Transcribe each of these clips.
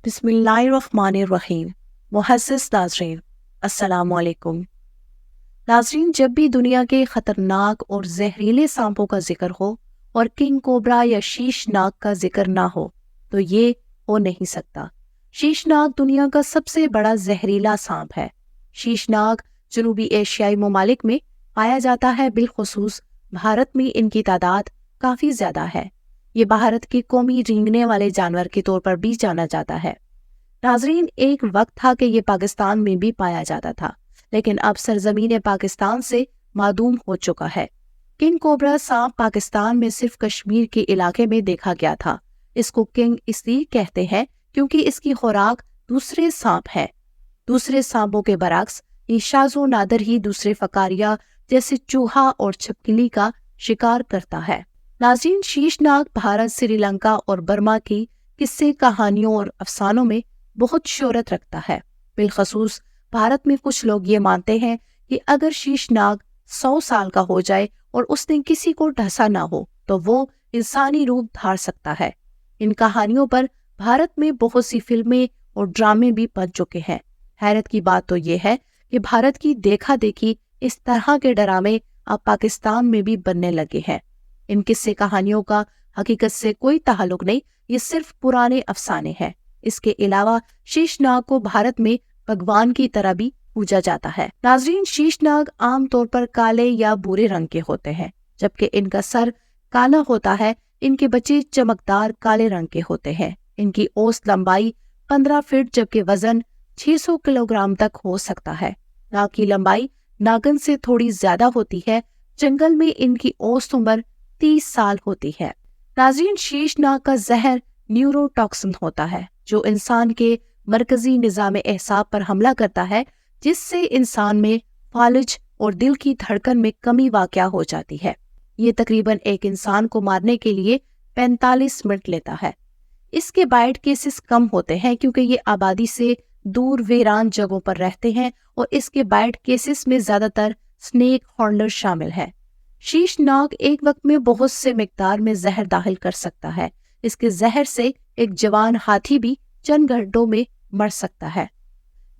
بسم اللہ الرحمن الرحیم۔ محسس ناظرین، السلام علیکم۔ ناظرین، جب بھی دنیا کے خطرناک اور زہریلے سانپوں کا ذکر ہو اور کنگ کوبرا یا شیش ناگ کا ذکر نہ ہو تو یہ ہو نہیں سکتا۔ شیش ناگ دنیا کا سب سے بڑا زہریلا سانپ ہے۔ شیش ناگ جنوبی ایشیائی ممالک میں پایا جاتا ہے، بالخصوص بھارت میں ان کی تعداد کافی زیادہ ہے۔ یہ بھارت کے قومی رینگنے والے جانور کے طور پر بھی جانا جاتا ہے۔ ناظرین، ایک وقت تھا کہ یہ پاکستان میں بھی پایا جاتا تھا، لیکن اب سرزمین پاکستان سے معدوم ہو چکا ہے۔ کنگ کوبرا سانپ پاکستان میں صرف کشمیر کے علاقے میں دیکھا گیا تھا۔ اس کو کنگ اس لیے کہتے ہیں کیونکہ اس کی خوراک دوسرے سانپ ہے۔ دوسرے سانپوں کے برعکس یہ شاذ و نادر ہی دوسرے فقاریہ جیسے چوہا اور چھپکلی کا شکار کرتا ہے۔ ناظرین، شیش ناگ بھارت، سری لنکا اور برما کی قصے، کہانیوں اور افسانوں میں بہت شہرت رکھتا ہے۔ بالخصوص بھارت میں کچھ لوگ یہ مانتے ہیں کہ اگر شیش ناگ 100 سال کا ہو جائے اور اس نے کسی کو ڈھسا نہ ہو تو وہ انسانی روپ دھار سکتا ہے۔ ان کہانیوں پر بھارت میں بہت سی فلمیں اور ڈرامے بھی بن چکے ہیں۔ حیرت کی بات تو یہ ہے کہ بھارت کی دیکھا دیکھی اس طرح کے ڈرامے اب پاکستان میں بھی بننے لگے ہیں۔ ان قصے کہانیوں کا حقیقت سے کوئی تعلق نہیں، یہ صرف پرانے افسانے ہیں۔ اس کے علاوہ شیش ناگ کو بھارت میں بھگوان کی طرح بھی پوجا جاتا ہے۔ ناظرین، شیش ناگ عام طور پر کالے یا بھورے رنگ کے ہوتے ہیں، جبکہ ان کا سر کالا ہوتا ہے۔ ان کے بچے چمکدار کالے رنگ کے ہوتے ہیں۔ ان کی اوسط لمبائی 15 فٹ جبکہ وزن 600 کلو گرام تک ہو سکتا ہے۔ ناگ کی لمبائی ناگن سے تھوڑی زیادہ ہوتی ہے۔ جنگل میں ان کی اوسط عمر 30 سال ہوتی ہے۔ ناظرین، شیش ناگ کا زہر نیورو ٹاکسن ہوتا ہے جو انسان کے مرکزی نظام اعصاب پر حملہ کرتا ہے، جس سے انسان میں فالج اور دل کی دھڑکن میں کمی واقع ہو جاتی ہے۔ یہ تقریباً ایک انسان کو مارنے کے لیے 45 منٹ لیتا ہے۔ اس کے بائٹ کیسز کم ہوتے ہیں کیونکہ یہ آبادی سے دور ویران جگہوں پر رہتے ہیں، اور اس کے بائٹ کیسز میں زیادہ تر سنیک ہارنر شامل ہے۔ شیش ناگ ایک وقت میں بہت سے مقدار میں زہر داخل کر سکتا ہے۔ اس کے زہر سے ایک جوان ہاتھی بھی چند گھنٹوں میں مر سکتا ہے۔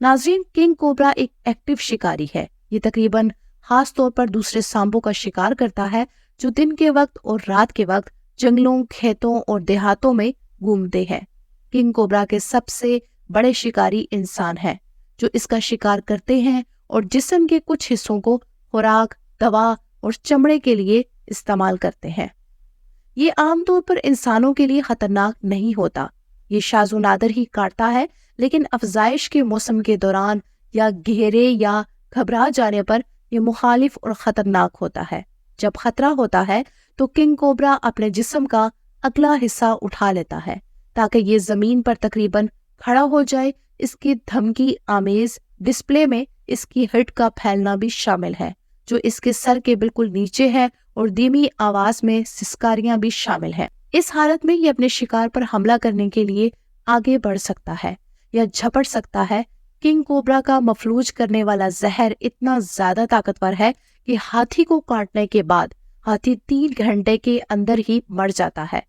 ناظرین، کنگ کوبرا ایک ایکٹیو شکاری ہے۔ یہ تقریباً خاص طور پر دوسرے سانپوں کا شکار کرتا ہے جو دن کے وقت اور رات کے وقت جنگلوں، کھیتوں اور دیہاتوں میں گھومتے ہیں۔ کنگ کوبرا کے سب سے بڑے شکاری انسان ہیں جو اس کا شکار کرتے ہیں اور جسم کے کچھ حصوں کو خوراک، دوا اور چمڑے کے لیے استعمال کرتے ہیں۔ یہ عام طور پر انسانوں کے لیے خطرناک نہیں ہوتا۔ یہ شاذ و نادر ہی کاٹتا ہے، لیکن افزائش کے موسم کے دوران یا گھیرے یا گھبرا جانے پر یہ مخالف اور خطرناک ہوتا ہے۔ جب خطرہ ہوتا ہے تو کنگ کوبرا اپنے جسم کا اگلا حصہ اٹھا لیتا ہے تاکہ یہ زمین پر تقریباً کھڑا ہو جائے۔ اس کی دھمکی آمیز ڈسپلے میں اس کی ہٹ کا پھیلنا بھی شامل ہے جو اس کے سر کے بالکل نیچے ہے، اور دھیمی آواز میں سسکاریاں بھی شامل ہیں۔ اس حالت میں یہ اپنے شکار پر حملہ کرنے کے لیے آگے بڑھ سکتا ہے یا جھپٹ سکتا ہے۔ کنگ کوبرا کا مفلوج کرنے والا زہر اتنا زیادہ طاقتور ہے کہ ہاتھی کو کاٹنے کے بعد ہاتھی 3 گھنٹے کے اندر ہی مر جاتا ہے۔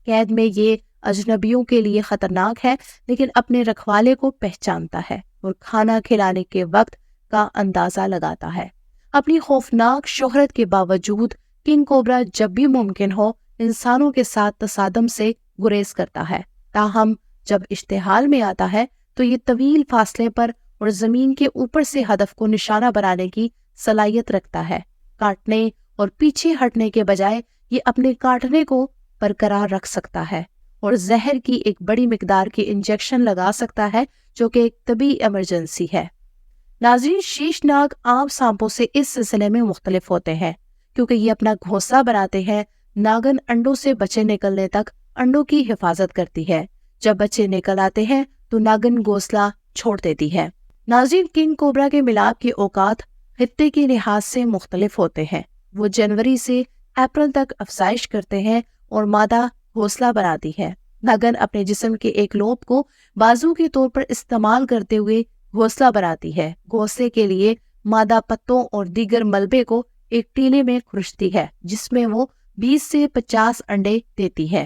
قید میں یہ اجنبیوں کے لیے خطرناک ہے، لیکن اپنے رکھوالے کو پہچانتا ہے اور کھانا کھلانے کے وقت کا اندازہ لگاتا ہے۔ اپنی خوفناک شہرت کے باوجود کنگ کوبرا جب بھی ممکن ہو انسانوں کے ساتھ تصادم سے گریز کرتا ہے، تاہم جب اشتعال میں آتا ہے تو یہ طویل فاصلے پر اور زمین کے اوپر سے ہدف کو نشانہ بنانے کی صلاحیت رکھتا ہے۔ کاٹنے اور پیچھے ہٹنے کے بجائے یہ اپنے کاٹنے کو برقرار رکھ سکتا ہے اور زہر کی ایک بڑی مقدار کی انجیکشن لگا سکتا ہے جو کہ ایک طبی ایمرجنسی ہے۔ ناظرین، شیش ناگ عام سانپوں سے اس سلسلے میں مختلف ہوتے ہیں کیونکہ یہ اپنا گھونسلہ بناتے ہیں۔ ناگن انڈوں سے بچے نکلنے تک انڈوں کی حفاظت کرتی ہے۔ جب بچے نکل آتے ہیں تو ناگن گھونسلہ چھوڑ دیتی ہے۔ ناظرین، کنگ کوبرا کے ملاب کے اوقات خطے کے لحاظ سے مختلف ہوتے ہیں۔ وہ جنوری سے اپریل تک افزائش کرتے ہیں اور مادہ گھونسلہ بناتی ہے۔ ناگن اپنے جسم کے ایک لوب کو بازو کے طور پر استعمال کرتے ہوئے گھونسلہ بناتی ہے۔ گھونسلے کے لیے مادہ پتوں اور دیگر ملبے کو ایک ٹیلے میں کھرچتی ہے جس میں وہ 20 سے 50 انڈے دیتی ہے۔